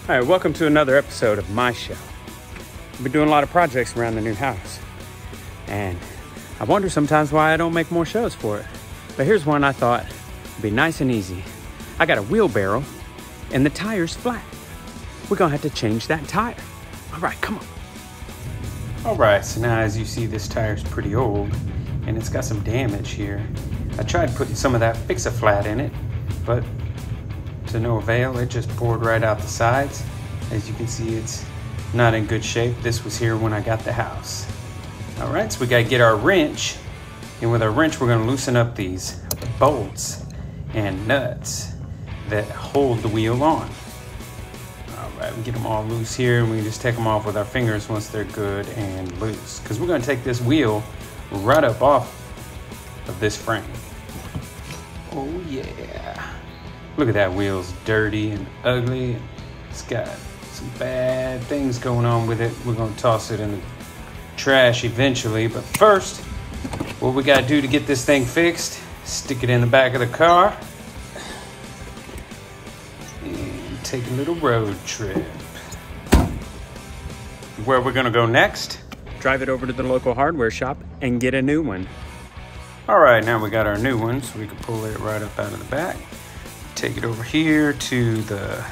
All right, welcome to another episode of my show. I've been doing a lot of projects around the new house, and I wonder sometimes why I don't make more shows for it. But here's one I thought would be nice and easy. I got a wheelbarrow, and the tire's flat. We're gonna have to change that tire. All right, come on. All right, so now as you see, this tire's pretty old, and it's got some damage here. I tried putting some of that Fix-A-Flat in it, but to no avail. It just poured right out the sides. As you can see, it's not in good shape. This was here when I got the house. All right, so we gotta get our wrench, and with our wrench, we're gonna loosen up these bolts and nuts that hold the wheel on. All right, we get them all loose here, and we can just take them off with our fingers once they're good and loose, because we're gonna take this wheel right up off of this frame. Oh yeah. Look at that wheel's dirty and ugly. It's got some bad things going on with it. We're gonna toss it in the trash eventually, but first, what we gotta do to get this thing fixed, stick it in the back of the car and take a little road trip. Where we're gonna go next? Drive it over to the local hardware shop and get a new one. All right, now we got our new one, so we can pull it right up out of the back. Take it over here to the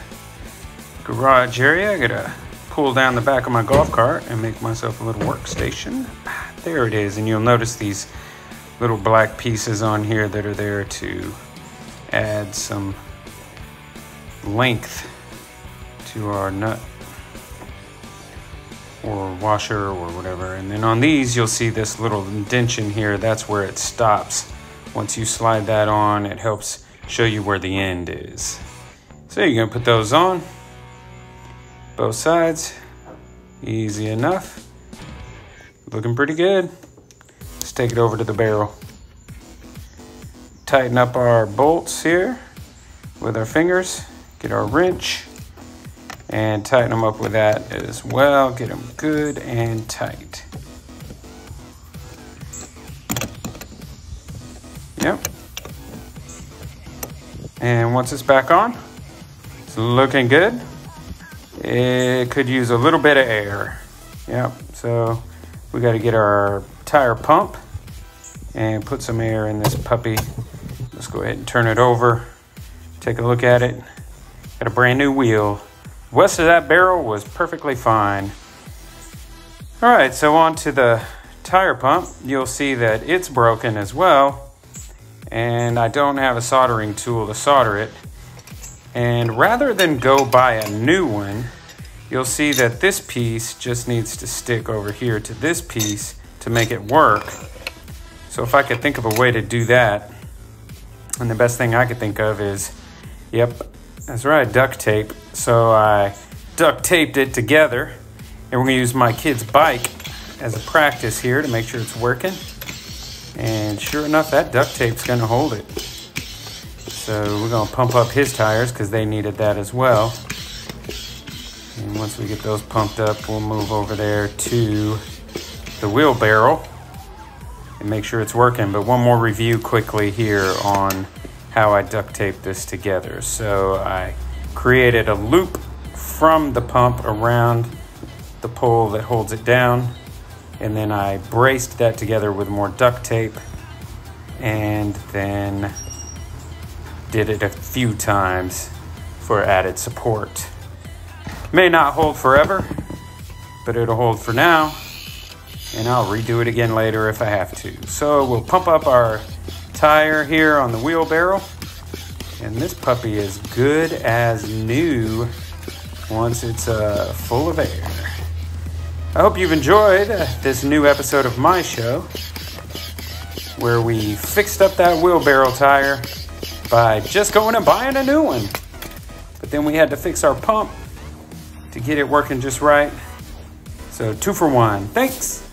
garage area. I gotta pull down the back of my golf cart and make myself a little workstation. There it is, and you'll notice these little black pieces on here that are there to add some length to our nut or washer or whatever. And then on these, you'll see this little indentation here. That's where it stops. Once you slide that on, it helps show you where the end is. So you're gonna put those on, both sides, easy enough. Looking pretty good. Let's take it over to the barrel. Tighten up our bolts here with our fingers, get our wrench, and tighten them up with that as well. Get them good and tight. Yep. And once it's back on, it's looking good. It could use a little bit of air. Yep, so we got to get our tire pump and put some air in this puppy. Let's go ahead and turn it over. Take a look at it. Got a brand new wheel. The rest of that barrel was perfectly fine. All right, so on to the tire pump. You'll see that it's broken as well. And I don't have a soldering tool to solder it. And rather than go buy a new one, you'll see that this piece just needs to stick over here to this piece to make it work. So if I could think of a way to do that, and the best thing I could think of is, yep, that's right, duct tape. So I duct taped it together, and we're gonna use my kid's bike as a practice here to make sure it's working. And sure enough, that duct tape's gonna hold it. So we're gonna pump up his tires because they needed that as well. And once we get those pumped up, we'll move over there to the wheelbarrow and make sure it's working. But one more review quickly here on how I duct taped this together. So I created a loop from the pump around the pole that holds it down. And then I braced that together with more duct tape and then did it a few times for added support. May not hold forever, but it'll hold for now, and I'll redo it again later if I have to. So we'll pump up our tire here on the wheelbarrow, and this puppy is good as new once it's full of air. I hope you've enjoyed this new episode of my show, where we fixed up that wheelbarrow tire by just going and buying a new one. But then we had to fix our pump to get it working just right. So 2 for 1. Thanks.